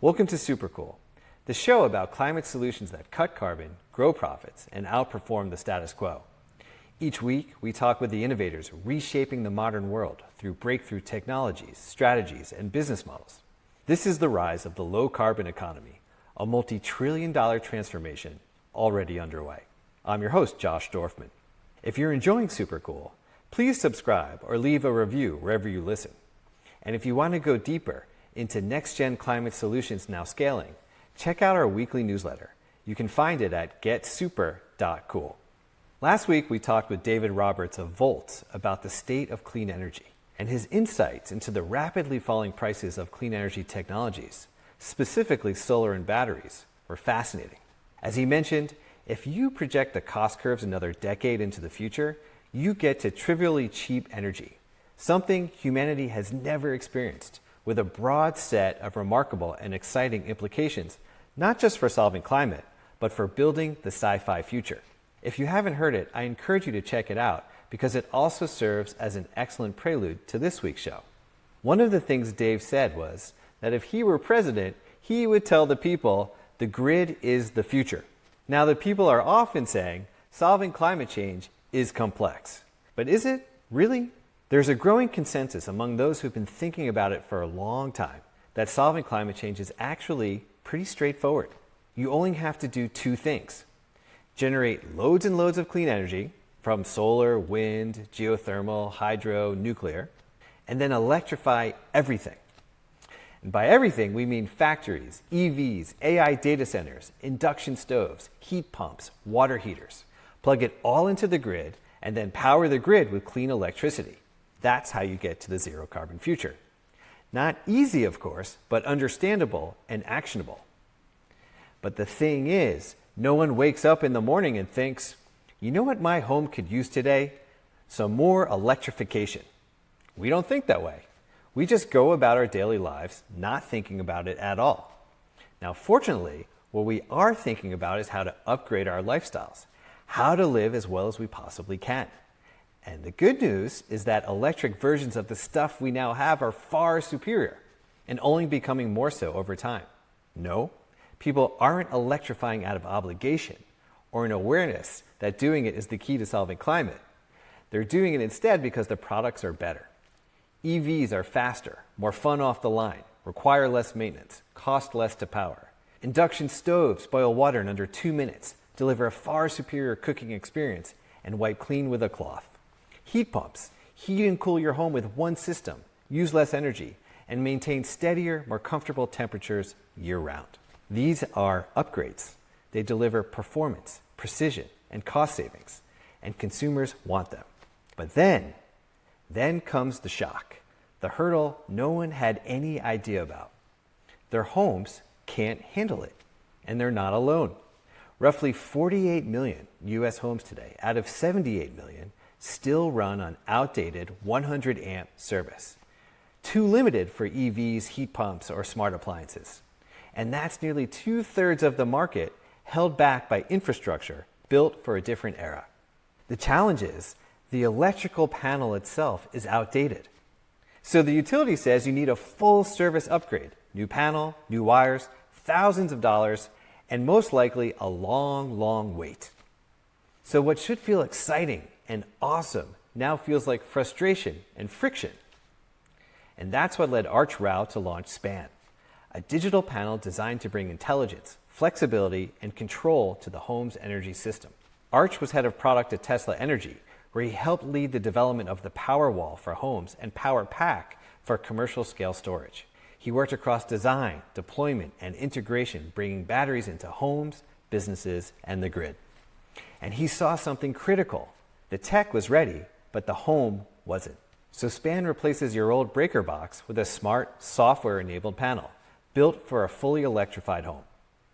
Welcome to Supercool, the show about climate solutions that cut carbon, grow profits, and outperform the status quo. Each week, we talk with the innovators reshaping the modern world through breakthrough technologies, strategies, and business models. This is the rise of the low-carbon economy, a multi-trillion-dollar transformation already underway. I'm your host, Josh Dorfman. If you're enjoying Supercool, please subscribe or leave a review wherever you listen. And if you want to go deeper into next-gen climate solutions now scaling, check out our weekly newsletter. You can find it at getsuper.cool. Last week, we talked with David Roberts of Volt about the state of clean energy, and his insights into the rapidly falling prices of clean energy technologies, specifically solar and batteries, were fascinating. As he mentioned, if you project the cost curves another decade into the future, you get to trivially cheap energy, something humanity has never experienced, with a broad set of remarkable and exciting implications, not just for solving climate, but for building the sci-fi future. If you haven't heard it, I encourage you to check it out because it also serves as an excellent prelude to this week's show. One of the things Dave said was that if he were president, he would tell the people the grid is the future. Now, the people are often saying solving climate change is complex. But is it really? There's a growing consensus among those who've been thinking about it for a long time that solving climate change is actually pretty straightforward. You only have to do two things: generate loads and loads of clean energy from solar, wind, geothermal, hydro, nuclear, and then electrify everything. And by everything, we mean factories, EVs, AI data centers, induction stoves, heat pumps, water heaters. Plug it all into the grid and then power the grid with clean electricity. That's how you get to the zero carbon future. Not easy, of course, but understandable and actionable. But the thing is, no one wakes up in the morning and thinks, you know what my home could use today? Some more electrification. We don't think that way. We just go about our daily lives not thinking about it at all. Now, fortunately, what we are thinking about is how to upgrade our lifestyles, how to live as well as we possibly can. And the good news is that electric versions of the stuff we now have are far superior and only becoming more so over time. No, people aren't electrifying out of obligation or an awareness that doing it is the key to solving climate. They're doing it instead because the products are better. EVs are faster, more fun off the line, require less maintenance, cost less to power. Induction stoves boil water in under 2 minutes, deliver a far superior cooking experience, and wipe clean with a cloth. Heat pumps heat and cool your home with one system, use less energy, and maintain steadier, more comfortable temperatures year-round. These are upgrades. They deliver performance, precision, and cost savings, and consumers want them. But then comes the shock, the hurdle no one had any idea about. Their homes can't handle it, and they're not alone. Roughly 48 million U.S. homes today, out of 78 million, still run on outdated 100-amp service. Too limited for EVs, heat pumps, or smart appliances. And that's nearly 2/3 of the market held back by infrastructure built for a different era. The challenge is the electrical panel itself is outdated. So the utility says you need a full service upgrade, new panel, new wires, thousands of dollars, and most likely a long, long wait. So what should feel exciting and awesome now feels like frustration and friction. And that's what led Arch Rao to launch Span, a digital panel designed to bring intelligence, flexibility, and control to the home's energy system. Arch was head of product at Tesla Energy, where he helped lead the development of the Powerwall for homes and Power Pack for commercial scale storage. He worked across design, deployment, and integration, bringing batteries into homes, businesses, and the grid. And he saw something critical. The tech was ready, but the home wasn't. So Span replaces your old breaker box with a smart, software-enabled panel built for a fully electrified home.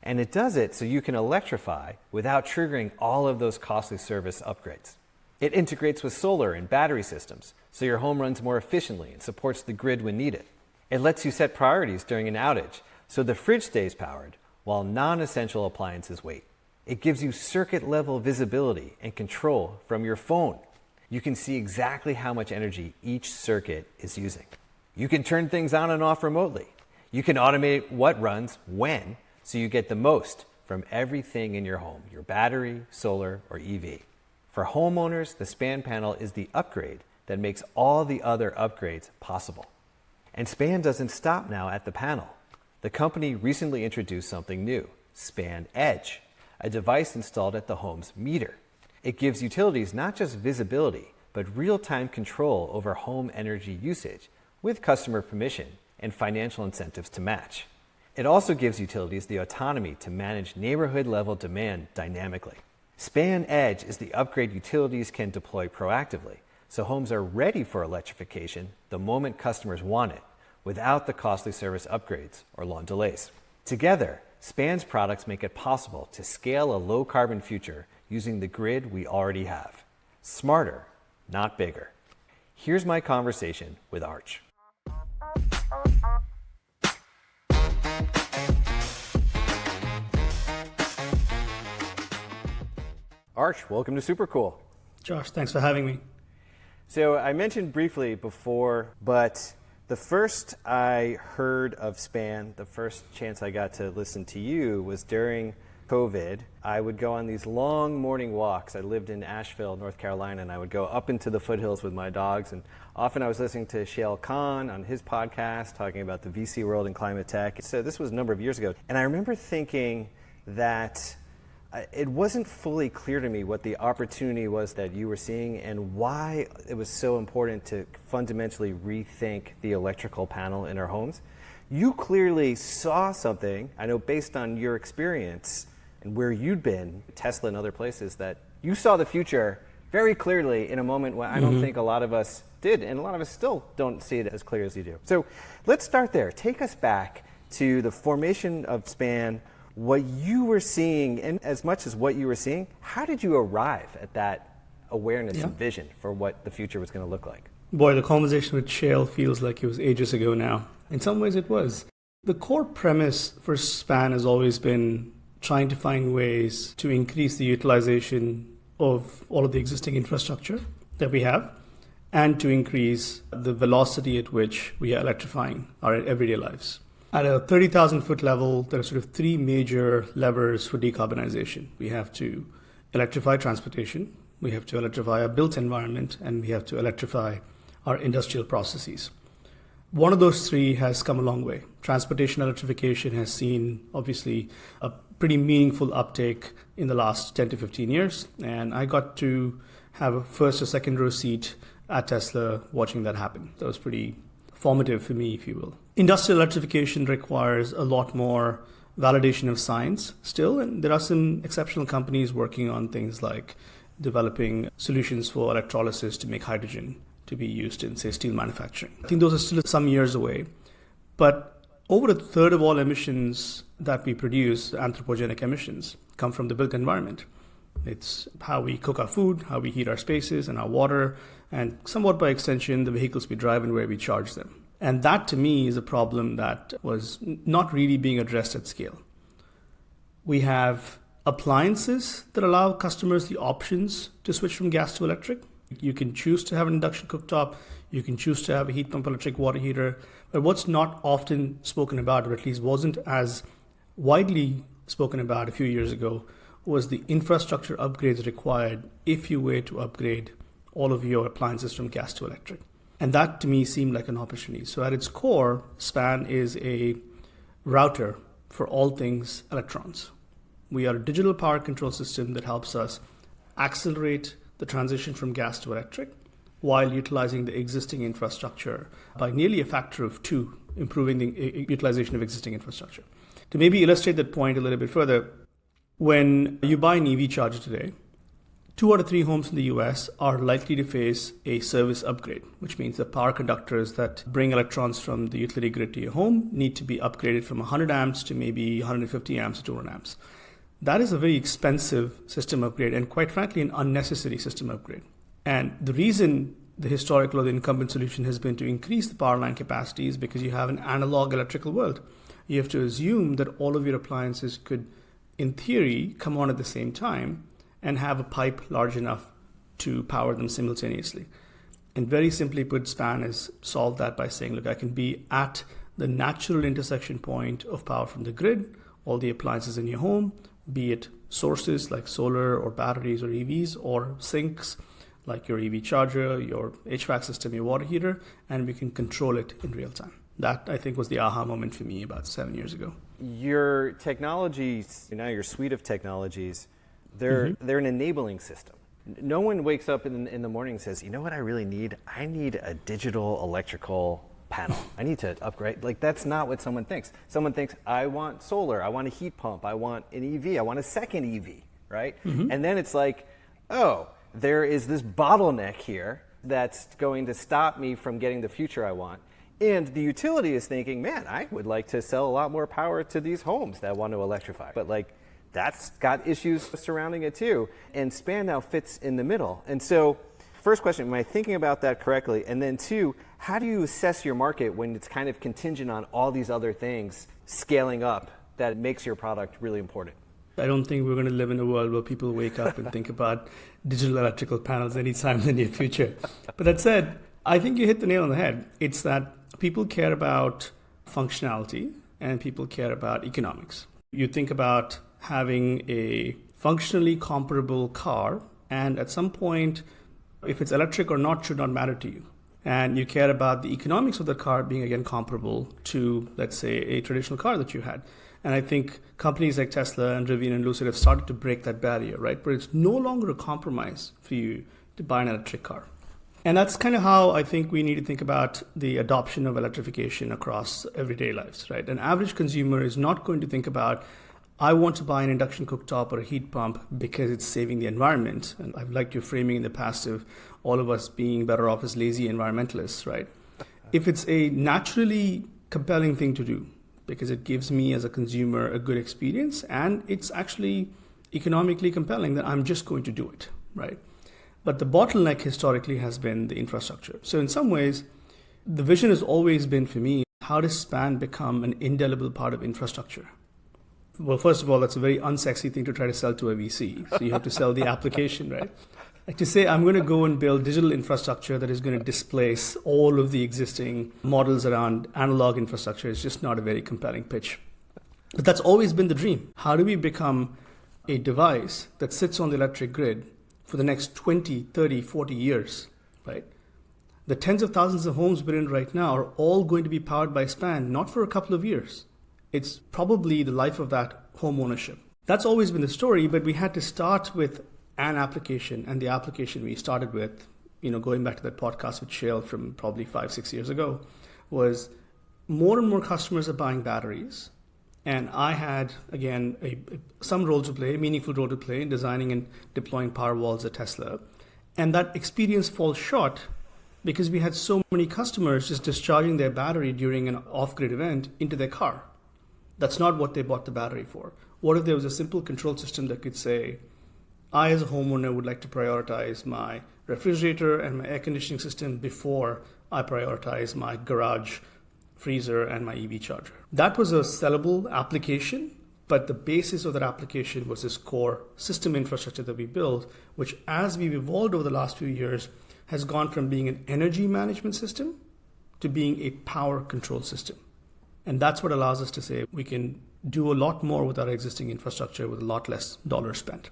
And it does it so you can electrify without triggering all of those costly service upgrades. It integrates with solar and battery systems, so your home runs more efficiently and supports the grid when needed. It lets you set priorities during an outage, so the fridge stays powered while non-essential appliances wait. It gives you circuit-level visibility and control from your phone. You can see exactly how much energy each circuit is using. You can turn things on and off remotely. You can automate what runs when, so you get the most from everything in your home, your battery, solar, or EV. For homeowners, the SPAN panel is the upgrade that makes all the other upgrades possible. And SPAN doesn't stop now at the panel. The company recently introduced something new, SPAN Edge, a device installed at the home's meter. It gives utilities not just visibility, but real-time control over home energy usage with customer permission and financial incentives to match. It also gives utilities the autonomy to manage neighborhood-level demand dynamically. SPAN Edge is the upgrade utilities can deploy proactively, so homes are ready for electrification the moment customers want it, without the costly service upgrades or long delays. Together, SPAN's products make it possible to scale a low-carbon future using the grid we already have. Smarter, not bigger. Here's my conversation with Arch. Arch, welcome to Supercool. Josh, thanks for having me. So I mentioned briefly before, but the first I heard of SPAN, the first chance I got to listen to you was during COVID. I would go on these long morning walks. I lived in Asheville, North Carolina, and I would go up into the foothills with my dogs. And often I was listening to Shail Khan on his podcast talking about the VC world and climate tech. So this was a number of years ago. And I remember thinking that it wasn't fully clear to me what the opportunity was that you were seeing and why it was so important to fundamentally rethink the electrical panel in our homes. You clearly saw something, I know based on your experience and where you'd been, Tesla and other places, that you saw the future very clearly in a moment when I don't think a lot of us did, and a lot of us still don't see it as clear as you do. So let's start there. Take us back to the formation of SPAN, what you were seeing, and as much as what you were seeing, how did you arrive at that awareness and vision for what the future was going to look like? Boy, the conversation with Shail feels like it was ages ago now. In some ways it was. The core premise for SPAN has always been trying to find ways to increase the utilization of all of the existing infrastructure that we have and to increase the velocity at which we are electrifying our everyday lives. At a 30,000 foot level, there are sort of three major levers for decarbonization. We have to electrify transportation, we have to electrify our built environment, and we have to electrify our industrial processes. One of those three has come a long way. Transportation electrification has seen, obviously, a pretty meaningful uptake in the last 10 to 15 years, and I got to have a first or second row seat at Tesla watching that happen. That was pretty formative for me, if you will. Industrial electrification requires a lot more validation of science still, and there are some exceptional companies working on things like developing solutions for electrolysis to make hydrogen to be used in, say, steel manufacturing. I think those are still some years away, but over a third of all emissions that we produce, anthropogenic emissions, come from the built environment. It's how we cook our food, how we heat our spaces and our water, and somewhat by extension, the vehicles we drive and where we charge them. And that, to me, is a problem that was not really being addressed at scale. We have appliances that allow customers the options to switch from gas to electric. You can choose to have an induction cooktop, you can choose to have a heat pump electric water heater, but what's not often spoken about, or at least wasn't as widely spoken about a few years ago, was the infrastructure upgrades required if you were to upgrade all of your appliances from gas to electric. And that to me seemed like an opportunity. So at its core, SPAN is a router for all things electrons. We are a digital power control system that helps us accelerate the transition from gas to electric while utilizing the existing infrastructure by nearly a factor of 2, improving the utilization of existing infrastructure. To maybe illustrate that point a little bit further, when you buy an EV charger today, 2 out of 3 homes in the US are likely to face a service upgrade, which means the power conductors that bring electrons from the utility grid to your home need to be upgraded from 100 amps to maybe 150 amps or 200 amps. That is a very expensive system upgrade and, quite frankly, an unnecessary system upgrade. And the reason the historical or the incumbent solution has been to increase the power line capacity is because you have an analog electrical world. You have to assume that all of your appliances could, in theory, come on at the same time and have a pipe large enough to power them simultaneously. And very simply put, SPAN has solved that by saying, look, I can be at the natural intersection point of power from the grid, all the appliances in your home, be it sources like solar or batteries or EVs, or sinks like your EV charger, your HVAC system, your water heater, and we can control it in real time. That, I think, was the aha moment for me about 7 years ago. Your technologies, now your suite of technologies, they're an enabling system. No one wakes up in the morning and says, you know what I really need? I need a digital electrical panel. I need to upgrade. Like, that's not what someone thinks. Someone thinks, I want solar, I want a heat pump, I want an EV, I want a second EV, right? And then it's like, oh, there is this bottleneck here that's going to stop me from getting the future I want. And the utility is thinking, man, I would like to sell a lot more power to these homes that want to electrify. But like, that's got issues surrounding it too. And SPAN now fits in the middle. And so, first question, am I thinking about that correctly? And then two, how do you assess your market when it's kind of contingent on all these other things scaling up that makes your product really important? I don't think we're going to live in a world where people wake up and think about digital electrical panels anytime in the near future. But that said, I think you hit the nail on the head. It's that people care about functionality and people care about economics. You think about having a functionally comparable car, and at some point, if it's electric or not should not matter to you. And you care about the economics of the car being, again, comparable to, let's say, a traditional car that you had. And I think companies like Tesla and Rivian and Lucid have started to break that barrier, right? Where it's no longer a compromise for you to buy an electric car. And that's kind of how I think we need to think about the adoption of electrification across everyday lives, right? An average consumer is not going to think about, I want to buy an induction cooktop or a heat pump because it's saving the environment. And I've liked your framing in the past of all of us being better off as lazy environmentalists, right? If it's a naturally compelling thing to do, because it gives me as a consumer a good experience and it's actually economically compelling, then I'm just going to do it, right? But the bottleneck historically has been the infrastructure. So in some ways, the vision has always been for me, how does SPAN become an indelible part of infrastructure? Well, first of all, that's a very unsexy thing to try to sell to a VC. So you have to sell the application, right? Like to say, I'm going to go and build digital infrastructure that is going to displace all of the existing models around analog infrastructure is just not a very compelling pitch. But that's always been the dream. How do we become a device that sits on the electric grid for the next 20, 30, 40 years, right? The tens of thousands of homes we're in right now are all going to be powered by SPAN, not for a couple of years. It's probably the life of that home ownership. That's always been the story, but we had to start with an application, and the application we started with, going back to that podcast with Shale from probably 5-6 years ago, was more and more customers are buying batteries. And I had, again, some role to play, a meaningful role to play in designing and deploying Powerwalls at Tesla. And that experience falls short because we had so many customers just discharging their battery during an off-grid event into their car. That's not what they bought the battery for. What if there was a simple control system that could say, I as a homeowner would like to prioritize my refrigerator and my air conditioning system before I prioritize my garage freezer and my EV charger. That was a sellable application, but the basis of that application was this core system infrastructure that we built, which as we've evolved over the last few years, has gone from being an energy management system to being a power control system. And that's what allows us to say we can do a lot more with our existing infrastructure with a lot less dollars spent.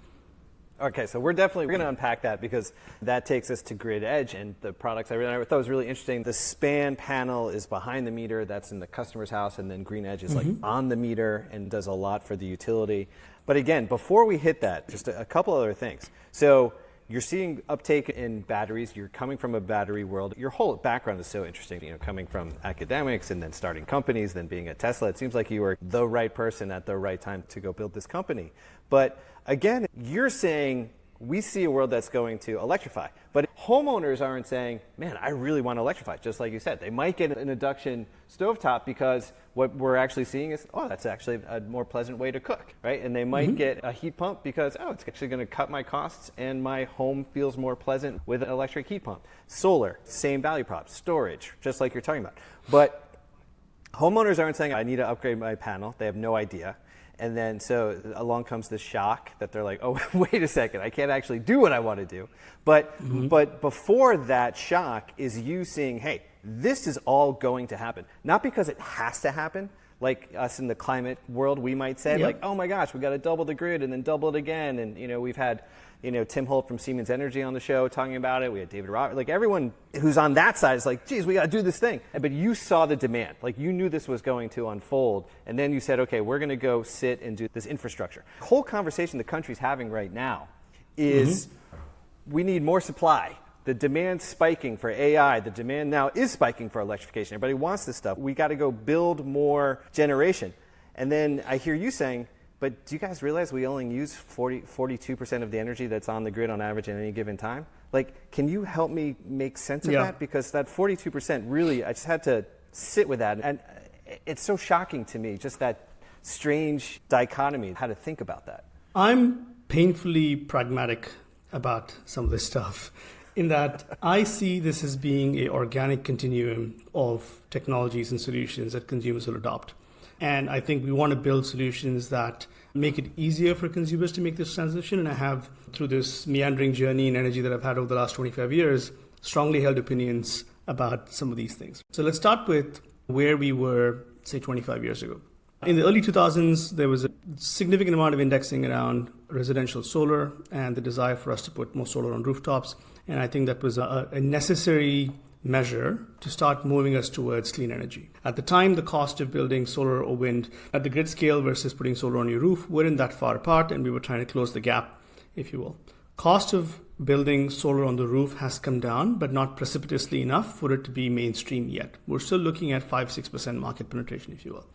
Okay, so we're going to unpack that because that takes us to Grid Edge and the products I thought was really interesting. The SPAN panel is behind the meter, that's in the customer's house, and then Green Edge is like on the meter and does a lot for the utility. But again, before we hit that, just a couple other things. So you're seeing uptake in batteries, you're coming from a battery world. Your whole background is so interesting, coming from academics and then starting companies, then being at Tesla. It seems like you were the right person at the right time to go build this company. But again, you're saying we see a world that's going to electrify. But homeowners aren't saying, man, I really want to electrify, just like you said. They might get an induction stovetop because what we're actually seeing is, that's actually a more pleasant way to cook, right? And they might get a heat pump because, it's actually going to cut my costs and my home feels more pleasant with an electric heat pump. Solar, same value prop. Storage, just like you're talking about. But homeowners aren't saying, I need to upgrade my panel. They have no idea. And then so along comes the shock that they're like, oh, wait a second, I can't actually do what I want to do. But before that shock is you seeing, hey, this is all going to happen. Not because it has to happen, like us in the climate world, we might say, like, oh my gosh, we got to double the grid and then double it again. And, we've had, Tim Holt from Siemens Energy on the show talking about it. We had David Roberts. Like, everyone who's on that side is like, geez, we got to do this thing. But you saw the demand. Like, you knew this was going to unfold. And then you said, okay, we're going to go sit and do this infrastructure. The whole conversation the country's having right now is we need more supply. The demand's spiking for AI. The demand now is spiking for electrification. Everybody wants this stuff. We got to go build more generation. And then I hear you saying, but do you guys realize we only use 42% of the energy that's on the grid on average at any given time? Like, can you help me make sense of that? Because that 42% really, I just had to sit with that. And it's so shocking to me, just that strange dichotomy, how to think about that. I'm painfully pragmatic about some of this stuff, in that I see this as being an organic continuum of technologies and solutions that consumers will adopt. And I think we want to build solutions that make it easier for consumers to make this transition. And I have, through this meandering journey in energy that I've had over the last 25 years, strongly held opinions about some of these things. So let's start with where we were, say, 25 years ago. In the early 2000s, there was a significant amount of indexing around residential solar and the desire for us to put more solar on rooftops. And I think that was a necessary measure to start moving us towards clean energy. At the time, the cost of building solar or wind at the grid scale versus putting solar on your roof weren't that far apart, and we were trying to close the gap, if you will. Cost of building solar on the roof has come down, but not precipitously enough for it to be mainstream yet. We're still looking at 5-6% market penetration, if you will.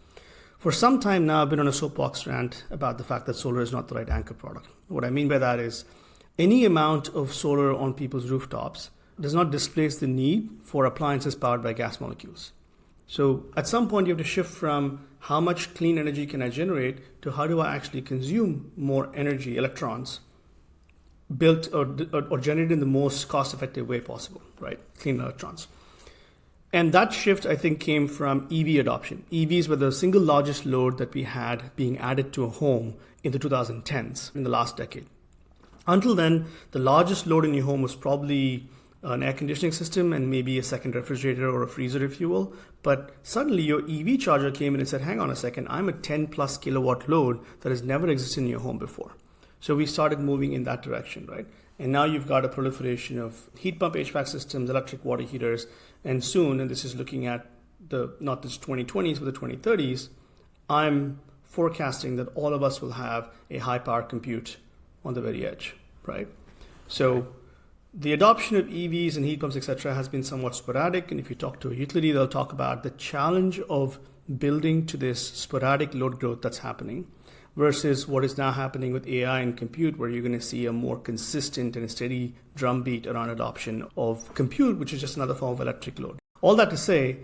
For some time now, I've been on a soapbox rant about the fact that solar is not the right anchor product. What I mean by that is any amount of solar on people's rooftops does not displace the need for appliances powered by gas molecules. So at some point, you have to shift from how much clean energy can I generate to how do I actually consume more energy, electrons, built or generated in the most cost-effective way possible, right? Clean electrons. And that shift, I think, came from EV adoption. EVs were the single largest load that we had being added to a home in the 2010s, in the last decade. Until then, the largest load in your home was probably an air conditioning system and maybe a second refrigerator or a freezer, if you will. But suddenly your EV charger came in and said, hang on a second, I'm a 10 plus kilowatt load that has never existed in your home before. So we started moving in that direction, right? And now you've got a proliferation of heat pump HVAC systems, electric water heaters, and soon, and this is looking at not the 2020s, but the 2030s, I'm forecasting that all of us will have a high power compute on the very edge, right? So the adoption of EVs and heat pumps, etc., has been somewhat sporadic. And if you talk to a utility, they'll talk about the challenge of building to this sporadic load growth that's happening versus what is now happening with AI and compute, where you're going to see a more consistent and a steady drumbeat around adoption of compute, which is just another form of electric load. All that to say,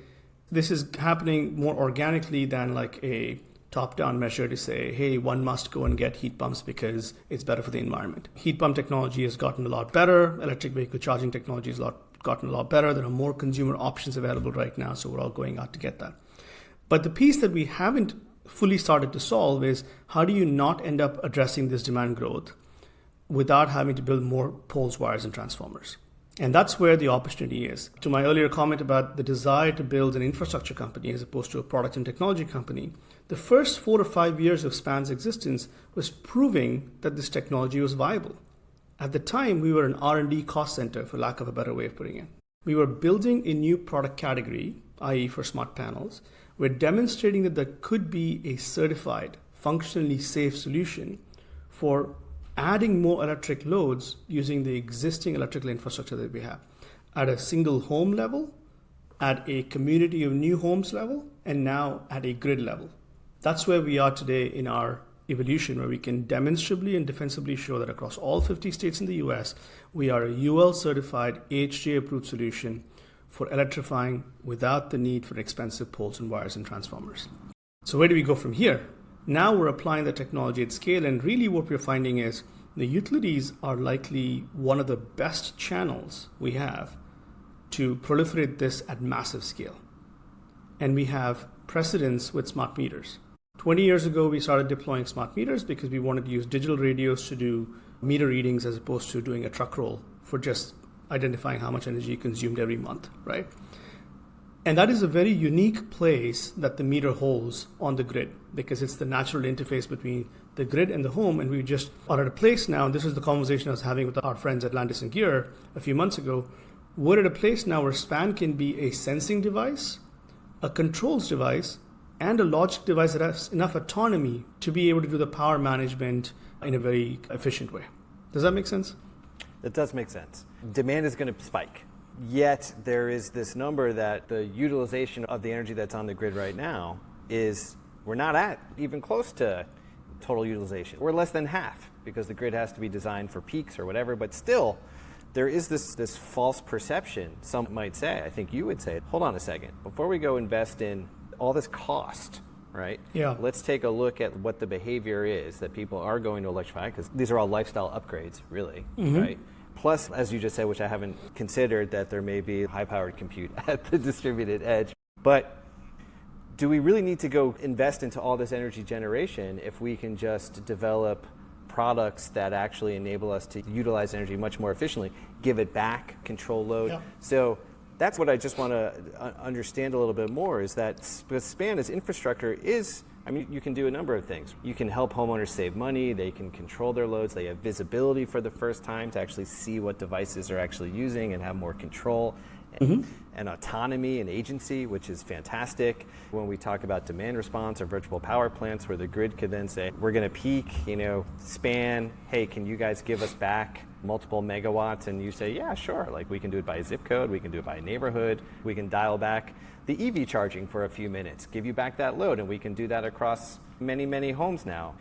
this is happening more organically than like a top-down measure to say, hey, one must go and get heat pumps because it's better for the environment. Heat pump technology has gotten a lot better. Electric vehicle charging technology has gotten a lot better. There are more consumer options available right now, so we're all going out to get that. But the piece that we haven't fully started to solve is how do you not end up addressing this demand growth without having to build more poles, wires, and transformers? And that's where the opportunity is. To my earlier comment about the desire to build an infrastructure company as opposed to a product and technology company, the first 4 to 5 years of Span's existence was proving that this technology was viable. At the time, we were an R&D cost center, for lack of a better way of putting it. We were building a new product category, i.e. for smart panels. We're demonstrating that there could be a certified, functionally safe solution for adding more electric loads using the existing electrical infrastructure that we have at a single home level, at a community of new homes level, and now at a grid level. That's where we are today in our evolution, where we can demonstrably and defensively show that across all 50 states in the US, we are a UL certified, AHJ approved solution for electrifying without the need for expensive poles and wires and transformers. So where do we go from here? Now we're applying the technology at scale, and really what we're finding is the utilities are likely one of the best channels we have to proliferate this at massive scale. And we have precedence with smart meters. 20 years ago, we started deploying smart meters because we wanted to use digital radios to do meter readings as opposed to doing a truck roll for just identifying how much energy consumed every month, right? And that is a very unique place that the meter holds on the grid because it's the natural interface between the grid and the home. And we just are at a place now, and this is the conversation I was having with our friends at Landis and Gear a few months ago. We're at a place now where span can be a sensing device, a controls device, and a logic device that has enough autonomy to be able to do the power management in a very efficient way. Does that make sense? That does make sense. Demand is going to spike. Yet there is this number that the utilization of the energy that's on the grid right now is, we're not at even close to total utilization. We're less than half because the grid has to be designed for peaks or whatever, but still there is this false perception. Some might say, I think you would say, hold on a second, before we go invest in all this cost, right? Yeah. Let's take a look at what the behavior is that people are going to electrify, because these are all lifestyle upgrades, really, right? Plus, as you just said, which I haven't considered, that there may be high-powered compute at the distributed edge. But do we really need to go invest into all this energy generation if we can just develop products that actually enable us to utilize energy much more efficiently, give it back, control load? Yeah. So that's what I just want to understand a little bit more, is that SPAN as infrastructure is, I mean, you can do a number of things. You can help homeowners save money, they can control their loads, they have visibility for the first time to actually see what devices are actually using and have more control and autonomy and agency, which is fantastic. When we talk about demand response or virtual power plants where the grid could then say, we're going to peak, SPAN, hey, can you guys give us back multiple megawatts? And you say, yeah, sure. Like, we can do it by zip code, we can do it by neighborhood, we can dial back the EV charging for a few minutes, give you back that load, and we can do that across many, many homes now.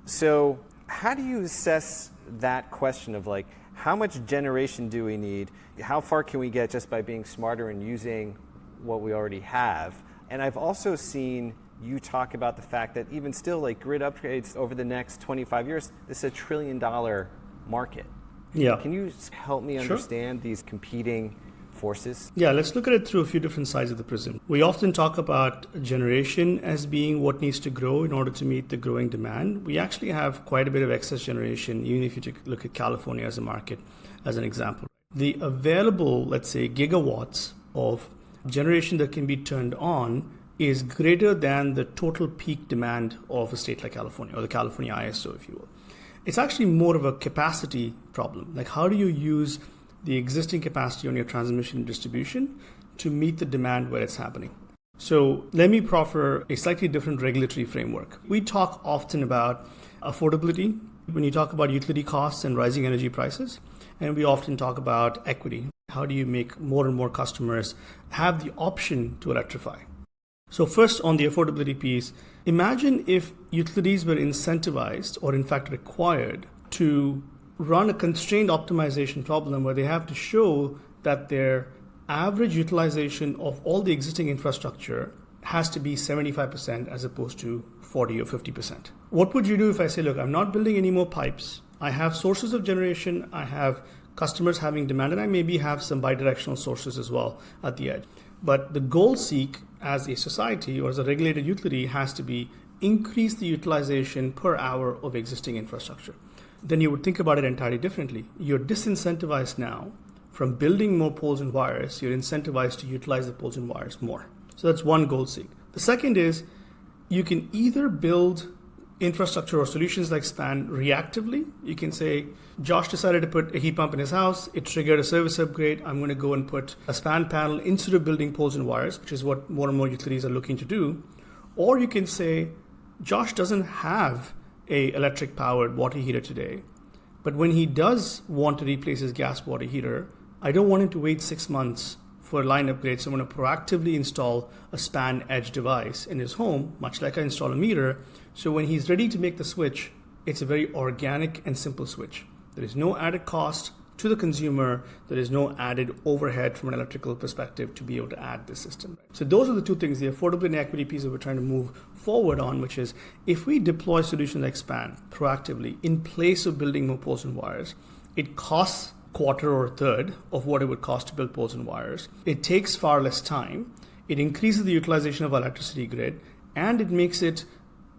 So how do you assess that question of, like, how much generation do we need? How far can we get just by being smarter and using what we already have? And I've also seen you talk about the fact that even still, like, grid upgrades over the next 25 years, this is $1 trillion market. Yeah. Can you help me understand these competing forces? Yeah, let's look at it through a few different sides of the prism. We often talk about generation as being what needs to grow in order to meet the growing demand. We actually have quite a bit of excess generation, even if you look at California as a market, as an example. The available, let's say, gigawatts of generation that can be turned on is greater than the total peak demand of a state like California, or the California ISO, if you will. It's actually more of a capacity problem. Like, how do you use the existing capacity on your transmission and distribution to meet the demand where it's happening? So let me proffer a slightly different regulatory framework. We talk often about affordability when you talk about utility costs and rising energy prices, and we often talk about equity. How do you make more and more customers have the option to electrify? So first, on the affordability piece, imagine if utilities were incentivized, or in fact required, to run a constrained optimization problem where they have to show that their average utilization of all the existing infrastructure has to be 75% as opposed to 40 or 50%. What would you do if I say, look, I'm not building any more pipes. I have sources of generation. I have customers having demand, and I maybe have some bidirectional sources as well at the edge. But the goal seek as a society or as a regulated utility has to be increase the utilization per hour of existing infrastructure. Then you would think about it entirely differently. You're disincentivized now from building more poles and wires. You're incentivized to utilize the poles and wires more. So that's one goal seek. The second is you can either build infrastructure or solutions like SPAN reactively. You can say, Josh decided to put a heat pump in his house. It triggered a service upgrade. I'm going to go and put a SPAN panel instead of building poles and wires, which is what more and more utilities are looking to do. Or you can say, Josh doesn't have a electric powered water heater today, but when he does want to replace his gas water heater, I don't want him to wait 6 months for a line upgrade. So I'm going to proactively install a SPAN edge device in his home, much like I install a meter. So when he's ready to make the switch, it's a very organic and simple switch. There is no added cost to the consumer. There is no added overhead from an electrical perspective to be able to add this system. So those are the two things, the affordability and equity piece that we're trying to move forward on, which is if we deploy solutions like SPAN proactively in place of building more poles and wires, it costs quarter or a third of what it would cost to build poles and wires. It takes far less time. It increases the utilization of our electricity grid, and it makes it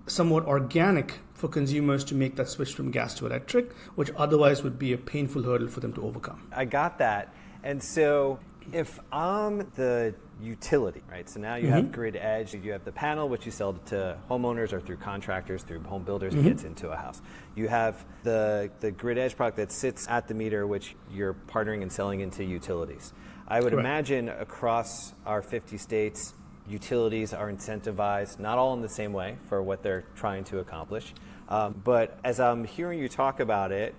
somewhat organic for consumers to make that switch from gas to electric, which otherwise would be a painful hurdle for them to overcome. I got that. And so if I'm the utility, right? So now you have grid edge, you have the panel, which you sell to homeowners or through contractors, through home builders, it gets into a house. You have the grid edge product that sits at the meter, which you're partnering and selling into utilities. I would imagine across our 50 states, utilities are incentivized, not all in the same way for what they're trying to accomplish. But as I'm hearing you talk about it,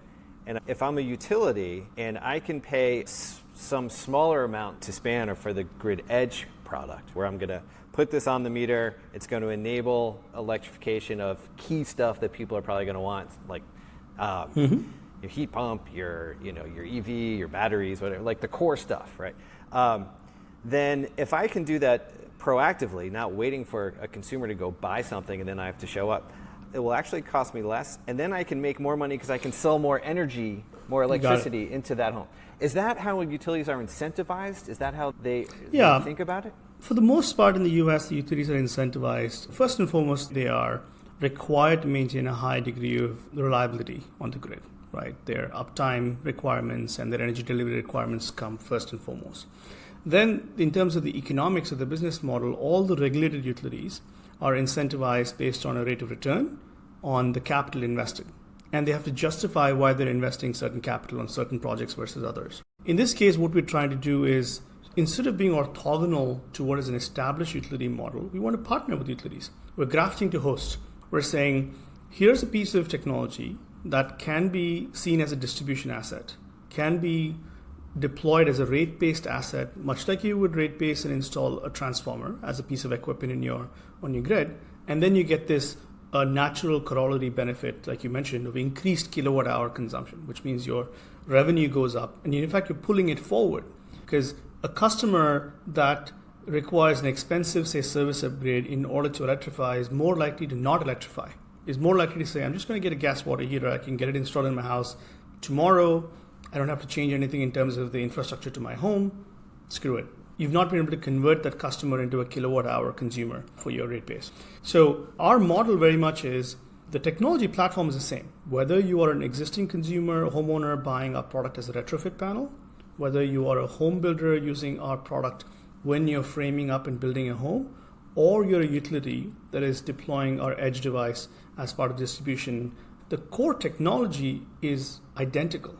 and if I'm a utility and I can pay some smaller amount to span or for the grid edge product, where I'm going to put this on the meter, it's going to enable electrification of key stuff that people are probably going to want, like your heat pump, your EV, your batteries, whatever, like the core stuff, right? Then if I can do that proactively, not waiting for a consumer to go buy something and then I have to show up, it will actually cost me less, and then I can make more money because I can sell more energy, more electricity into that home. Is that how utilities are incentivized? Is that how they think about it? For the most part in the US, the utilities are incentivized. First and foremost, they are required to maintain a high degree of reliability on the grid, right? Their uptime requirements and their energy delivery requirements come first and foremost. Then, in terms of the economics of the business model, all the regulated utilities are incentivized based on a rate of return on the capital invested. And they have to justify why they're investing certain capital on certain projects versus others. In this case, what we're trying to do is, instead of being orthogonal to what is an established utility model, we want to partner with utilities. We're grafting to host. We're saying, here's a piece of technology that can be seen as a distribution asset, can be deployed as a rate-based asset, much like you would rate-base and install a transformer as a piece of equipment on your grid, and then you get this natural corollary benefit, like you mentioned, of increased kilowatt-hour consumption, which means your revenue goes up, and in fact you're pulling it forward, because a customer that requires an expensive, say, service upgrade in order to electrify is more likely to not electrify, is more likely to say, I'm just going to get a gas water heater, I can get it installed in my house tomorrow, I don't have to change anything in terms of the infrastructure to my home. Screw it. You've not been able to convert that customer into a kilowatt hour consumer for your rate base. So our model very much is the technology platform is the same. Whether you are an existing consumer, a homeowner buying our product as a retrofit panel, whether you are a home builder using our product when you're framing up and building a home, or you're a utility that is deploying our edge device as part of distribution, the core technology is identical.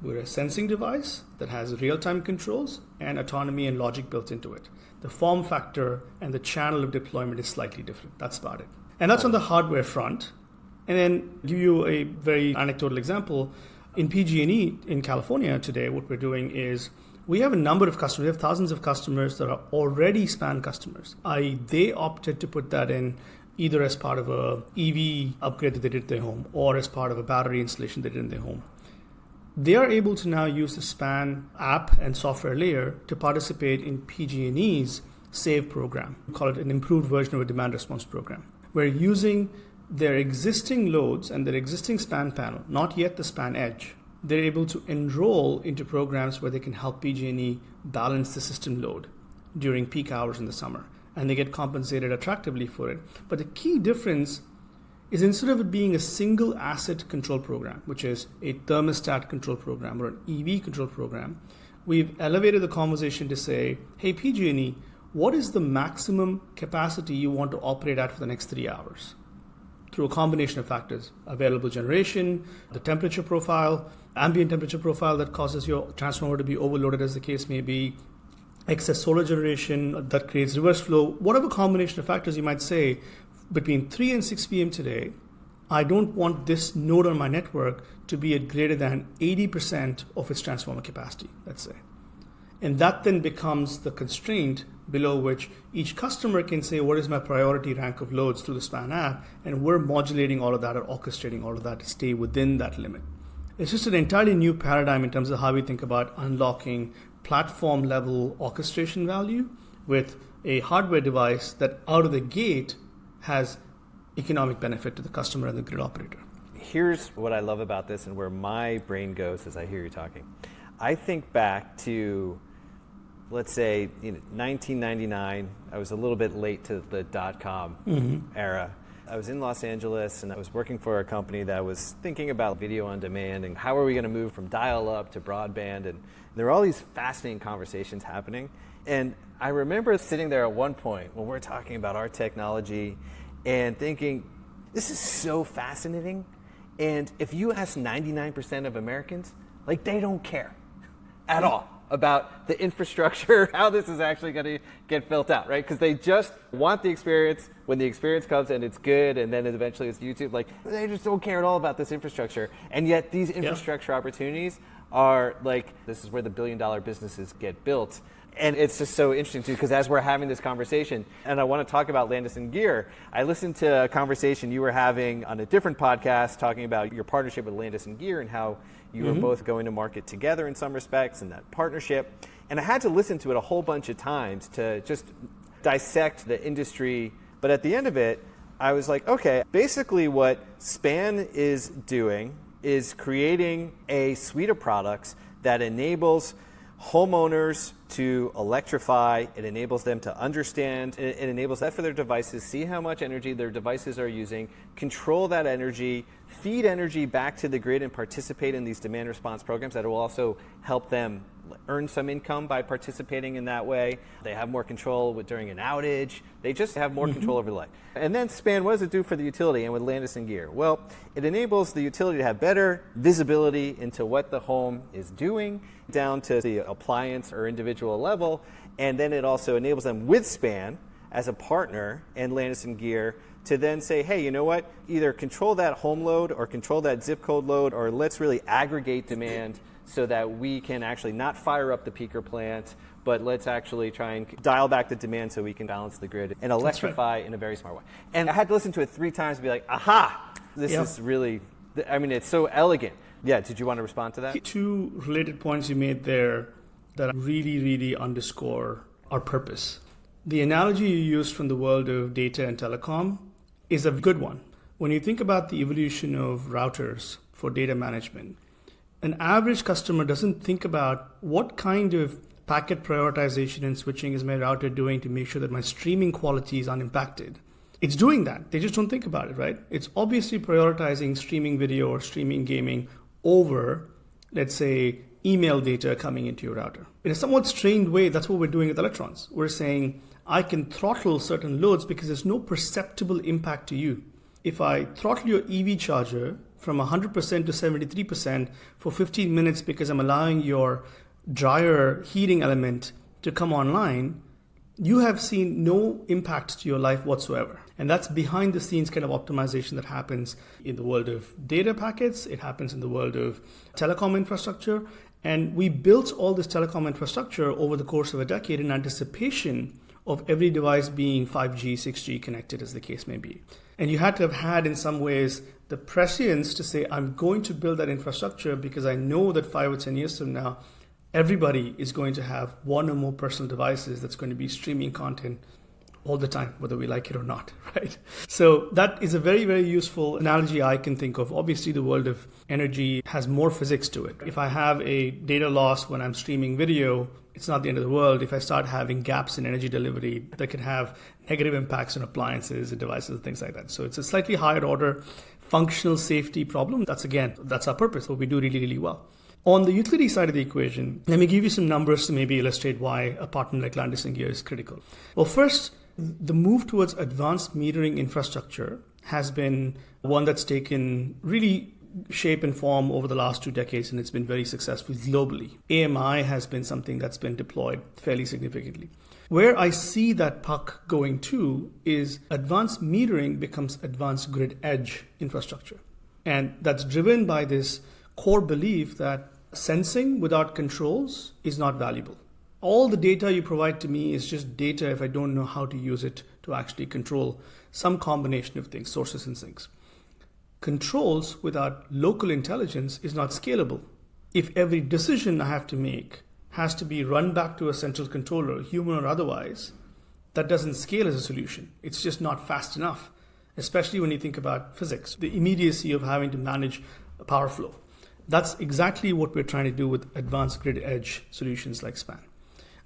We're a sensing device that has real-time controls and autonomy and logic built into it. The form factor and the channel of deployment is slightly different. That's about it. And that's on the hardware front. And then give you a very anecdotal example. In PG&E in California today, what we're doing is we have a number of customers. We have thousands of customers that are already SPAN customers. They opted to put that in either as part of a EV upgrade that they did at their home or as part of a battery installation they did in their home. They are able to now use the SPAN app and software layer to participate in PG&E's SAVE program. We call it an improved version of a demand response program. We're using their existing loads and their existing SPAN panel, not yet the SPAN edge. They're able to enroll into programs where they can help PG&E balance the system load during peak hours in the summer. And they get compensated attractively for it. But the key difference is instead of it being a single asset control program, which is a thermostat control program or an EV control program, we've elevated the conversation to say, hey, PG&E, what is the maximum capacity you want to operate at for the next 3 hours? Through a combination of factors, available generation, the temperature profile, ambient temperature profile that causes your transformer to be overloaded as the case may be, excess solar generation that creates reverse flow, whatever combination of factors you might say, between 3 and 6 p.m. today, I don't want this node on my network to be at greater than 80% of its transformer capacity, let's say. And that then becomes the constraint below which each customer can say, what is my priority rank of loads through the SPAN app? And we're modulating all of that or orchestrating all of that to stay within that limit. It's just an entirely new paradigm in terms of how we think about unlocking platform level orchestration value with a hardware device that out of the gate has economic benefit to the customer and the grid operator. Here's what I love about this and where my brain goes as I hear you talking. I think back to, let's say, 1999. I was a little bit late to the .com era. I was in Los Angeles and I was working for a company that was thinking about video on demand and how are we going to move from dial-up to broadband. And there were all these fascinating conversations happening. And I remember sitting there at one point when we're talking about our technology and thinking, this is so fascinating. And if you ask 99% of Americans, like, they don't care at all about the infrastructure, how this is actually going to get built out, right? Because they just want the experience. When the experience comes and it's good, and then eventually it's YouTube, like, they just don't care at all about this infrastructure. And yet these infrastructure opportunities are like, this is where the billion-dollar businesses get built. And it's just so interesting, too, because as we're having this conversation, and I want to talk about Landis & Gyr, I listened to a conversation you were having on a different podcast talking about your partnership with Landis & Gyr and how you were both going to market together in some respects in that partnership. And I had to listen to it a whole bunch of times to just dissect the industry. But at the end of it, I was like, okay, basically what SPAN is doing is creating a suite of products that enables homeowners to electrify. It enables them to understand. It enables that for their devices, see how much energy their devices are using, control that energy, feed energy back to the grid, and participate in these demand response programs that will also help them earn some income by participating in that way. They have more control during an outage. They just have more control over life. And then SPAN, what does it do for the utility and with Landis & Gyr? Well, it enables the utility to have better visibility into what the home is doing down to the appliance or individual level. And then it also enables them with SPAN as a partner and Landis & Gyr to then say, hey, you know what? Either control that home load or control that zip code load, or let's really aggregate demand so that we can actually not fire up the peaker plant, but let's actually try and dial back the demand so we can balance the grid and electrify in a very smart way. And I had to listen to it 3 times to be like, aha, this is really, I mean, it's so elegant. Yeah, did you want to respond to that? 2 related points you made there that really, really underscore our purpose. The analogy you used from the world of data and telecom is a good one. When you think about the evolution of routers for data management, an average customer doesn't think about what kind of packet prioritization and switching is my router doing to make sure that my streaming quality is unimpacted. It's doing that. They just don't think about it, right? It's obviously prioritizing streaming video or streaming gaming over, let's say, email data coming into your router. In a somewhat strained way, that's what we're doing with electrons. We're saying, I can throttle certain loads because there's no perceptible impact to you. If I throttle your EV charger from 100% to 73% for 15 minutes because I'm allowing your dryer heating element to come online, you have seen no impact to your life whatsoever. And that's behind the scenes kind of optimization that happens in the world of data packets. It happens in the world of telecom infrastructure. And we built all this telecom infrastructure over the course of a decade in anticipation of every device being 5G, 6G connected, as the case may be. And you had to have had, in some ways, the prescience to say, I'm going to build that infrastructure because I know that 5 or 10 years from now, everybody is going to have one or more personal devices that's going to be streaming content all the time, whether we like it or not, right? So that is a very, very useful analogy I can think of. Obviously, the world of energy has more physics to it. If I have a data loss when I'm streaming video, it's not the end of the world. If I start having gaps in energy delivery, that can have negative impacts on appliances and devices and things like that. So it's a slightly higher order functional safety problem. That's our purpose, what we do really, really well. On the utility side of the equation, let me give you some numbers to maybe illustrate why a partner like Landis & Gyr is critical. Well, first, the move towards advanced metering infrastructure has been one that's taken really shape and form over the last 2 decades, and it's been very successful globally. AMI has been something that's been deployed fairly significantly. Where I see that puck going to is advanced metering becomes advanced grid edge infrastructure. And that's driven by this core belief that sensing without controls is not valuable. All the data you provide to me is just data if I don't know how to use it to actually control some combination of things, sources and sinks. Controls without local intelligence is not scalable. If every decision I have to make has to be run back to a central controller, human or otherwise, that doesn't scale as a solution. It's just not fast enough, especially when you think about physics, the immediacy of having to manage a power flow. That's exactly what we're trying to do with advanced grid edge solutions like SPAN.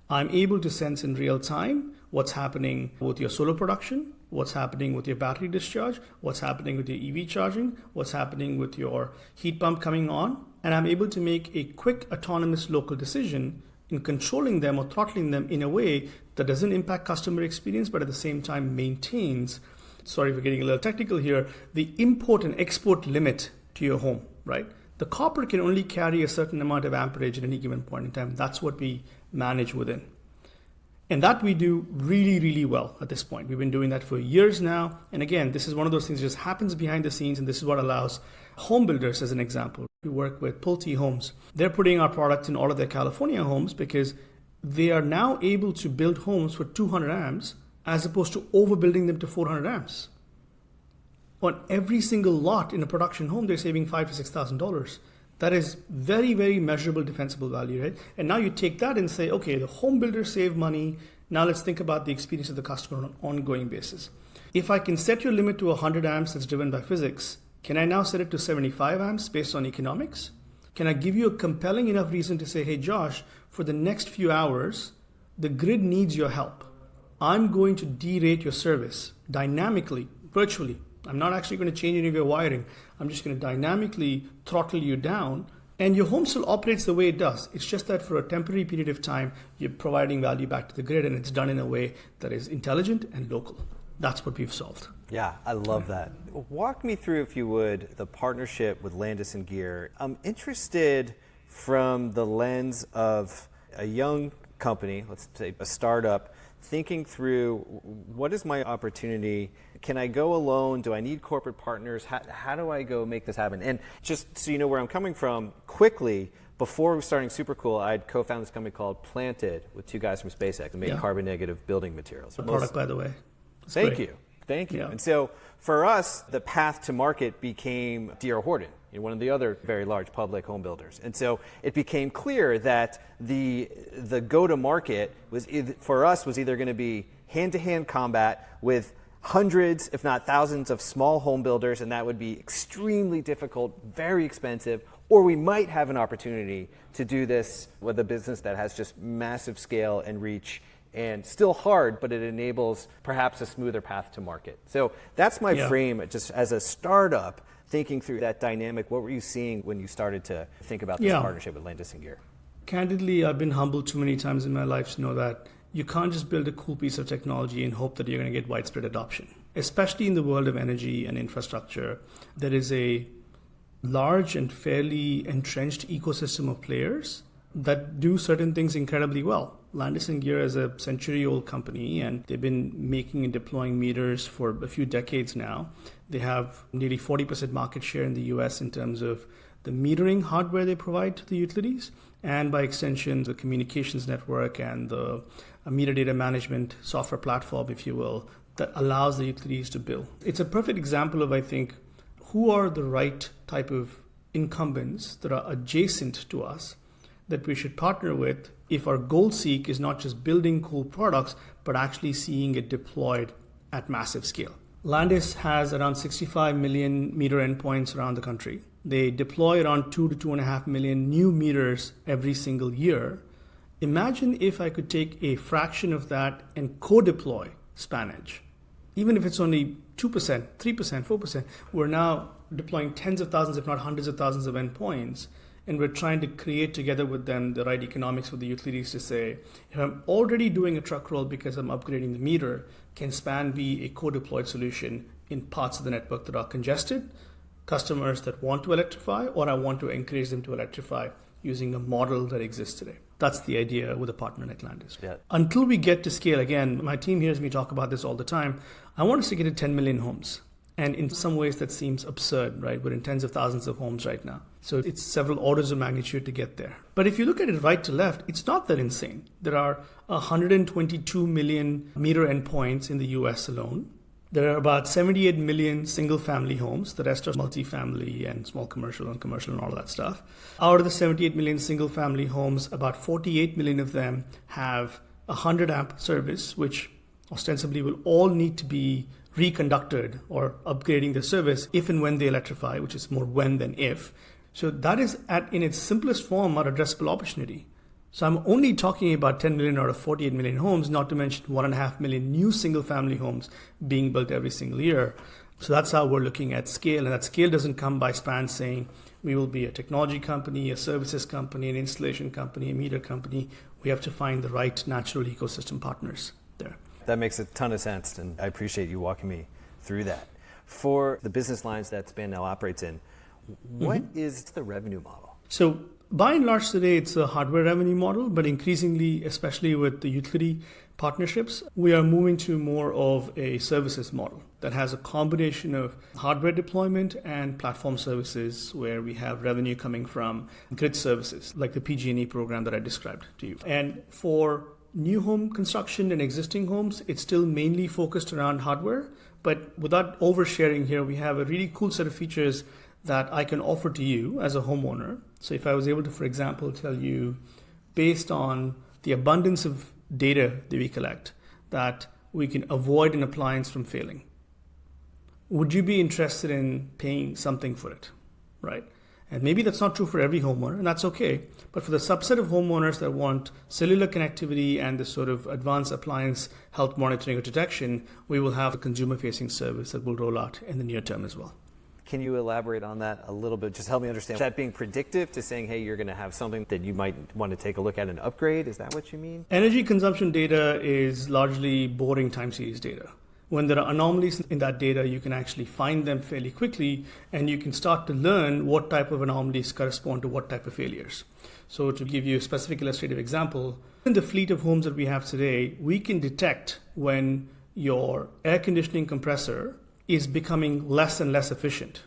I'm able to sense in real time what's happening with your solar production, what's happening with your battery discharge, what's happening with your EV charging, what's happening with your heat pump coming on, and I'm able to make a quick autonomous local decision in controlling them or throttling them in a way that doesn't impact customer experience, but at the same time maintains, sorry for getting a little technical here, the import and export limit to your home, right? The copper can only carry a certain amount of amperage at any given point in time. That's what we manage within. And that we do really, really well at this point. We've been doing that for years now. And again, this is one of those things that just happens behind the scenes. And this is what allows home builders, as an example. We work with Pulte Homes. They're putting our products in all of their California homes because they are now able to build homes for 200 amps as opposed to overbuilding them to 400 amps. On every single lot in a production home, they're saving $5,000 to $6,000. That is very, very measurable defensible value, right? And now you take that and say, okay, the home builders save money. Now let's think about the experience of the customer on an ongoing basis. If I can set your limit to 100 amps that's driven by physics, can I now set it to 75 amps based on economics? Can I give you a compelling enough reason to say, hey, Josh, for the next few hours, the grid needs your help. I'm going to derate your service dynamically, virtually. I'm not actually going to change any of your wiring. I'm just going to dynamically throttle you down. And your home still operates the way it does. It's just that for a temporary period of time, you're providing value back to the grid, and it's done in a way that is intelligent and local. That's what we've solved. Yeah, I love that. Walk me through, if you would, the partnership with Landis+Gyr. I'm interested from the lens of a young company, let's say a startup, thinking through what is my opportunity? Can I go alone? Do I need corporate partners? How do I go make this happen? And just so you know where I'm coming from, quickly, before starting Supercool, I'd co-founded this company called Planted with two guys from SpaceX and made carbon negative building materials. The product, by the way. Thank you. Yeah. And so for us, the path to market became D.R. Horton, one of the other very large public home builders. And so it became clear that the go-to-market for us was either going to be hand-to-hand combat with hundreds, if not thousands, of small home builders, and that would be extremely difficult, very expensive, or we might have an opportunity to do this with a business that has just massive scale and reach, and still hard, but it enables perhaps a smoother path to market. So that's my frame, just as a startup, thinking through that dynamic. What were you seeing when you started to think about this partnership with Landis+Gyr? Candidly, I've been humbled too many times in my life to know that you can't just build a cool piece of technology and hope that you're going to get widespread adoption. Especially in the world of energy and infrastructure, there is a large and fairly entrenched ecosystem of players that do certain things incredibly well. Landis+Gyr is a century-old company, and they've been making and deploying meters for a few decades now. They have nearly 40% market share in the US in terms of the metering hardware they provide to the utilities, and by extension, the communications network and the meter data management software platform, if you will, that allows the utilities to bill. It's a perfect example of, I think, who are the right type of incumbents that are adjacent to us that we should partner with if our goal seek is not just building cool products, but actually seeing it deployed at massive scale. Landis has around 65 million meter endpoints around the country. They deploy around 2 to 2.5 million new meters every single year. Imagine if I could take a fraction of that and co-deploy SpanEdge. Even if it's only 2%, 3%, 4%, we're now deploying tens of thousands, if not hundreds of thousands of endpoints. And we're trying to create together with them the right economics for the utilities to say, if I'm already doing a truck roll because I'm upgrading the meter, can SPAN be a co-deployed solution in parts of the network that are congested, customers that want to electrify, or I want to encourage them to electrify using a model that exists today? That's the idea with a partner like Landis. Yeah. Until we get to scale, again, my team hears me talk about this all the time. I want us to get to 10 million homes. And in some ways that seems absurd, right? We're in tens of thousands of homes right now. So it's several orders of magnitude to get there. But if you look at it right to left, it's not that insane. There are 122 million meter endpoints in the US alone. There are about 78 million single family homes. The rest are multifamily and small commercial and all of that stuff. Out of the 78 million single family homes, about 48 million of them have a 100 amp service, which ostensibly will all need to be reconducted or upgrading the service if and when they electrify, which is more when than if. So that is in its simplest form our addressable opportunity. So I'm only talking about 10 million out of 48 million homes, not to mention 1.5 million new single family homes being built every single year. So that's how we're looking at scale. And that scale doesn't come by SPAN saying We will be a technology company, a services company, an installation company, a meter company. We have to find the right natural ecosystem partners there. That makes a ton of sense, and I appreciate you walking me through that. For the business lines that Span now operates in, what is the revenue model? So by and large today, it's a hardware revenue model, but increasingly, especially with the utility partnerships, we are moving to more of a services model that has a combination of hardware deployment and platform services, where we have revenue coming from grid services like the PG&E program that I described to you. And for new home construction and existing homes, it's still mainly focused around hardware, but without oversharing here, we have a really cool set of features that I can offer to you as a homeowner. So if I was able to, for example, tell you, based on the abundance of data that we collect, that we can avoid an appliance from failing, would you be interested in paying something for it, right? And maybe that's not true for every homeowner, and that's okay. But for the subset of homeowners that want cellular connectivity and this sort of advanced appliance health monitoring or detection, we will have a consumer-facing service that will roll out in the near term as well. Can you elaborate on that a little bit? Just help me understand. Is that being predictive to saying, hey, you're going to have something that you might want to take a look at and upgrade? Is that what you mean? Energy consumption data is largely boring time series data. When there are anomalies in that data, you can actually find them fairly quickly, and you can start to learn what type of anomalies correspond to what type of failures. So to give you a specific illustrative example, in the fleet of homes that we have today, we can detect when your air conditioning compressor is becoming less and less efficient,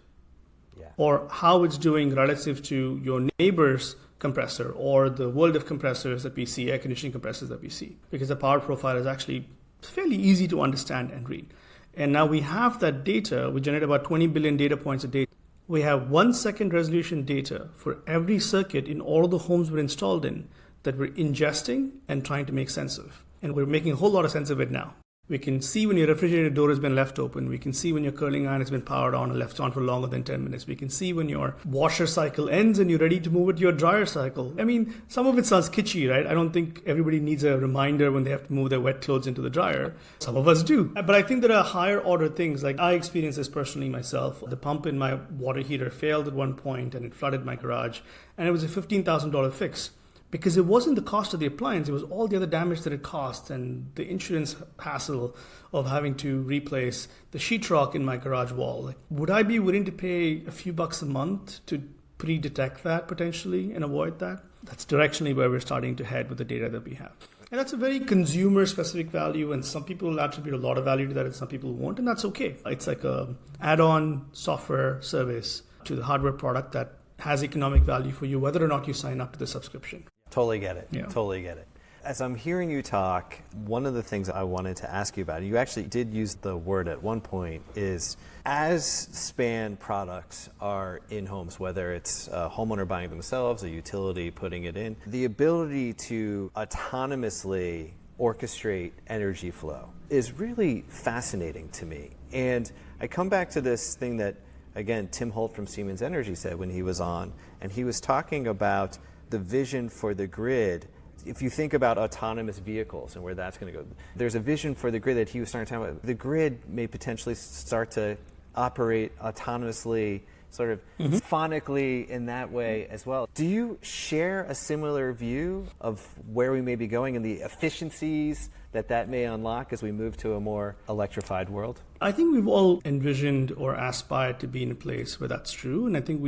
or how it's doing relative to your neighbor's compressor or the world of compressors that we see, air conditioning compressors that we see, because the power profile is actually fairly easy to understand and read. And now we have that data. We generate about 20 billion data points a day. We have 1 second resolution data for every circuit in all the homes we're installed in that we're ingesting and trying to make sense of. And we're making a whole lot of sense of it now. We can see when your refrigerator door has been left open. We can see when your curling iron has been powered on or left on for longer than 10 minutes. We can see when your washer cycle ends and you're ready to move it to your dryer cycle. I mean, some of it sounds kitschy, right? I don't think everybody needs a reminder when they have to move their wet clothes into the dryer. Some of us do. But I think there are higher order things. Like I experienced this personally myself. The pump in my water heater failed at one point and it flooded my garage. And it was a $15,000 fix. Because it wasn't the cost of the appliance, it was all the other damage that it cost and the insurance hassle of having to replace the sheetrock in my garage wall. Like, would I be willing to pay a few bucks a month to pre-detect that potentially and avoid that? That's directionally where we're starting to head with the data that we have. And that's a very consumer-specific value, and some people will attribute a lot of value to that and some people won't, and that's okay. It's like an add-on software service to the hardware product that has economic value for you, whether or not you sign up to the subscription. Totally get it. Yeah. Totally get it. As I'm hearing you talk, one of the things I wanted to ask you about, you actually did use the word at one point, is as Span products are in homes, whether it's a homeowner buying themselves, a utility putting it in, the ability to autonomously orchestrate energy flow is really fascinating to me. And I come back to this thing that, again, Tim Holt from Siemens Energy said when he was on, and he was talking about the vision for the grid. If you think about autonomous vehicles and where that's going to go, there's a vision for the grid that he was starting to talk about. The grid may potentially start to operate autonomously, sort of phonically in that way as well. Do you share a similar view of where we may be going and the efficiencies that may unlock as we move to a more electrified world? I think we've all envisioned or aspired to be in a place where that's true, and I think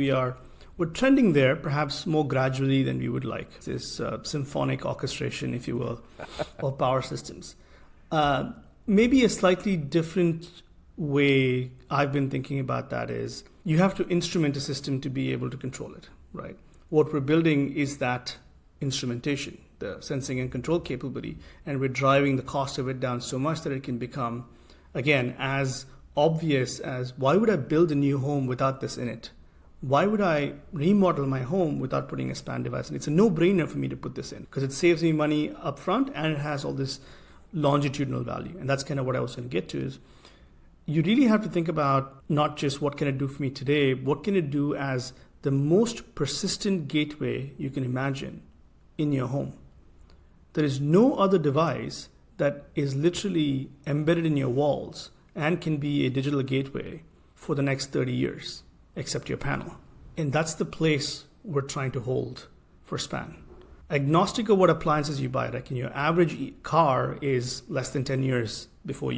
we're trending there, perhaps more gradually than we would like. This symphonic orchestration, if you will, of power systems. Maybe a slightly different way I've been thinking about that is you have to instrument a system to be able to control it, right? What we're building is that instrumentation, the sensing and control capability, and we're driving the cost of it down so much that it can become, again, as obvious as, why would I build a new home without this in it? Why would I remodel my home without putting a span device in? It's a no-brainer for me to put this in because it saves me money up front and it has all this longitudinal value. And that's kind of what I was going to get to is you really have to think about not just what can it do for me today, what can it do as the most persistent gateway you can imagine in your home. There is no other device that is literally embedded in your walls and can be a digital gateway for the next 30 years. Except your panel. And that's the place we're trying to hold for span. Agnostic of what appliances you buy, like in your average car is less than 10 years before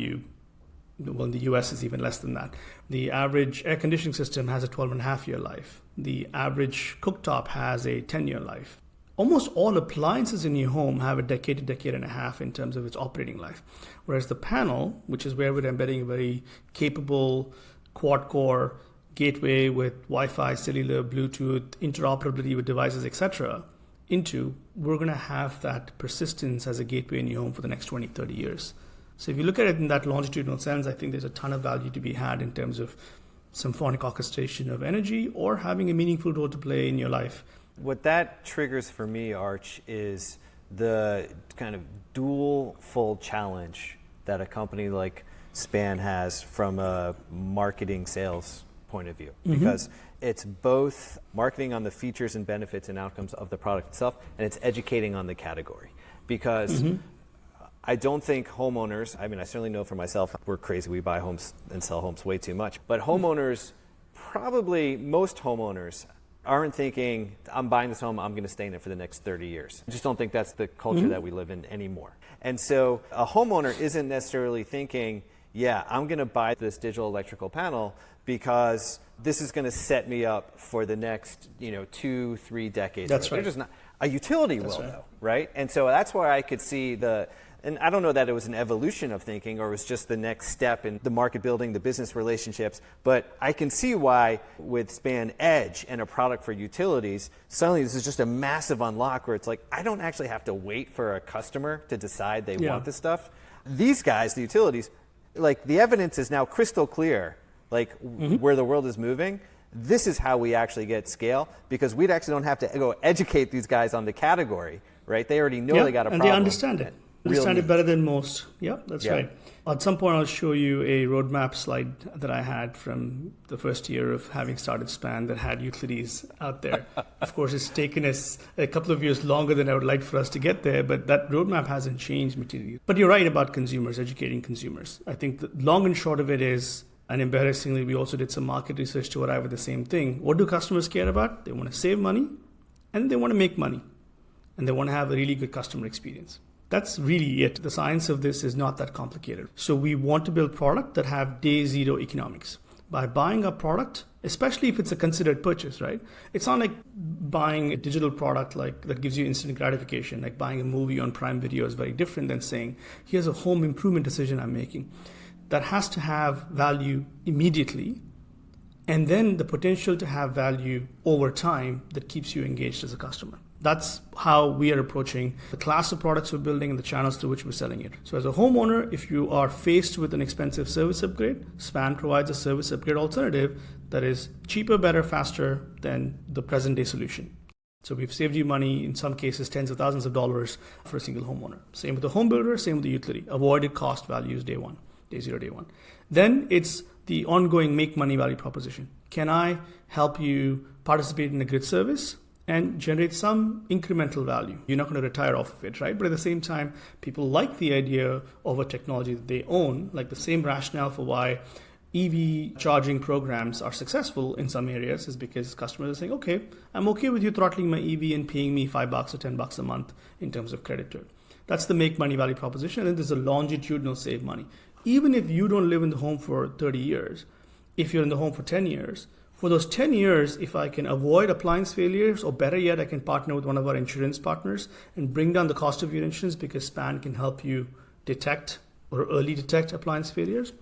well, in the US is even less than that. The average air conditioning system has a 12.5-year life. The average cooktop has a 10-year life. Almost all appliances in your home have a decade to decade and a half in terms of its operating life. Whereas the panel, which is where we're embedding a very capable quad-core gateway with Wi-Fi, cellular, Bluetooth, interoperability with devices, etc., we're going to have that persistence as a gateway in your home for the next 20, 30 years. So if you look at it in that longitudinal sense, I think there's a ton of value to be had in terms of symphonic orchestration of energy or having a meaningful role to play in your life. What that triggers for me, Arch, is the kind of dual-fold challenge that a company like Span has from a marketing sales point of view. Because it's both marketing on the features and benefits and outcomes of the product itself, and it's educating on the category. Because I don't think homeowners, I mean, I certainly know for myself, we're crazy. We buy homes and sell homes way too much. But homeowners, probably most homeowners, aren't thinking, I'm buying this home, I'm going to stay in it for the next 30 years. I just don't think that's the culture that we live in anymore. And so a homeowner isn't necessarily thinking, yeah, I'm going to buy this digital electrical panel because this is going to set me up for the next 2-3 decades. That's right. They're just not. A utility will, though, right? And so that's where I could see and I don't know that it was an evolution of thinking or it was just the next step in the market building, the business relationships, but I can see why with Span Edge and a product for utilities, suddenly this is just a massive unlock where it's like, I don't actually have to wait for a customer to decide they want this stuff. These guys, the utilities, like the evidence is now crystal clear, like where the world is moving. This is how we actually get scale because we actually don't have to go educate these guys on the category, right? They already know they got a problem. And they understand it. Understand it better than most. Yeah, that's right. At some point, I'll show you a roadmap slide that I had from the first year of having started Span that had utilities out there. Of course, it's taken us a couple of years longer than I would like for us to get there, but that roadmap hasn't changed materially. But you're right about consumers, educating consumers. I think the long and short of it is, and embarrassingly, we also did some market research to arrive at the same thing. What do customers care about? They want to save money, and they want to make money, and they want to have a really good customer experience. That's really it. The science of this is not that complicated. So we want to build product that have day zero economics. By buying a product, especially if it's a considered purchase, right? It's not like buying a digital product like that gives you instant gratification, like buying a movie on Prime Video is very different than saying, here's a home improvement decision I'm making. That has to have value immediately, and then the potential to have value over time that keeps you engaged as a customer. That's how we are approaching the class of products we're building and the channels through which we're selling it. So as a homeowner, if you are faced with an expensive service upgrade, Span provides a service upgrade alternative that is cheaper, better, faster than the present day solution. So we've saved you money, in some cases tens of thousands of dollars for a single homeowner. Same with the home builder, same with the utility. Avoided cost values day one, day zero, day one. Then it's the ongoing make money value proposition. Can I help you participate in a grid service and generate some incremental value? You're not going to retire off of it, right? But at the same time, people like the idea of a technology that they own, like the same rationale for why EV charging programs are successful in some areas is because customers are saying, okay, I'm okay with you throttling my EV and paying me $5 or $10 a month in terms of credit to it. That's the make money value proposition. And then there's a longitudinal save money. Even if you don't live in the home for 30 years, if you're in the home for 10 years, for those 10 years, if I can avoid appliance failures, or better yet, I can partner with one of our insurance partners and bring down the cost of your insurance because Span can help you detect or early detect appliance failures,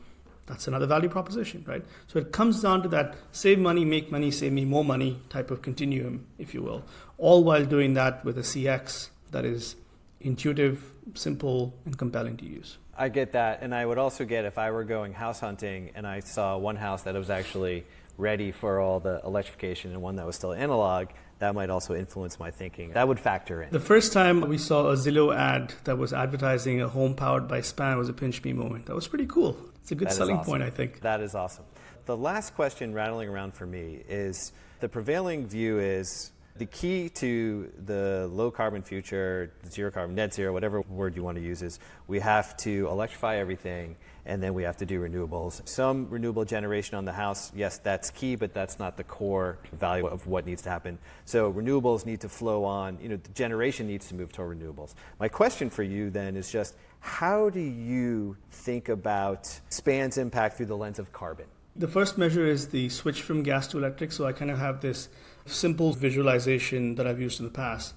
that's another value proposition, right? So it comes down to that save money, make money, save me more money type of continuum, if you will, all while doing that with a CX that is intuitive, simple, and compelling to use. I get that. And I would also get if I were going house hunting and I saw one house that was actually ready for all the electrification and one that was still analog, that might also influence my thinking. That would factor in. The first time we saw a Zillow ad that was advertising a home powered by Span was a pinch me moment. That was pretty cool. It's a good selling point, I think. That is awesome. The last question rattling around for me is the prevailing view is The key to the low carbon future, zero carbon, net zero, whatever word you want to use, is we have to electrify everything, and then we have to do renewables. Some renewable generation on the house, yes, that's key, but that's not the core value of what needs to happen. So renewables need to flow on, the generation needs to move toward renewables. My question for you then is just, how do you think about SPAN's impact through the lens of carbon? The first measure is the switch from gas to electric. So I kind of have this simple visualization that I've used in the past.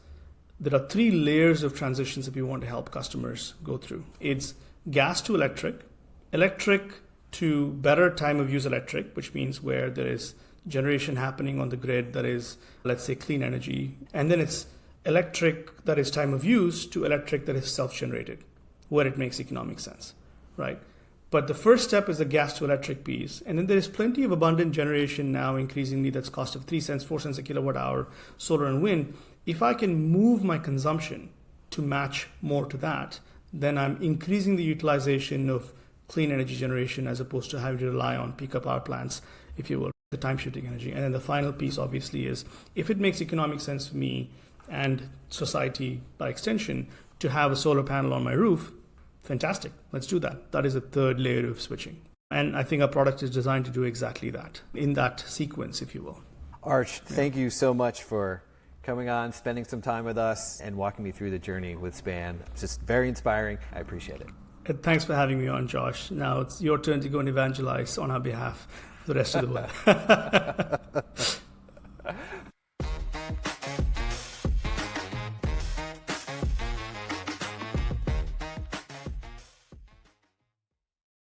There are 3 layers of transitions that we want to help customers go through. It's gas to electric to better time of use electric, which means where there is generation happening on the grid that is, let's say, clean energy. And then it's electric that is time of use to electric that is self-generated, where it makes economic sense, right? But the first step is the gas to electric piece. And then there is plenty of abundant generation now, increasingly, that's cost of 3 cents, 4 cents a kilowatt hour, solar and wind. If I can move my consumption to match more to that, then I'm increasing the utilization of clean energy generation as opposed to having to rely on peak power plants, if you will, the time shifting energy. And then the final piece, obviously, is if it makes economic sense for me and society by extension to have a solar panel on my roof, fantastic, let's do that. That is a third layer of switching. And I think our product is designed to do exactly that, in that sequence, if you will. Arch, thank you so much for coming on, spending some time with us, and walking me through the journey with SPAN. It's just very inspiring. I appreciate it. Thanks for having me on, Josh. Now it's your turn to go and evangelize on our behalf for the rest of the world.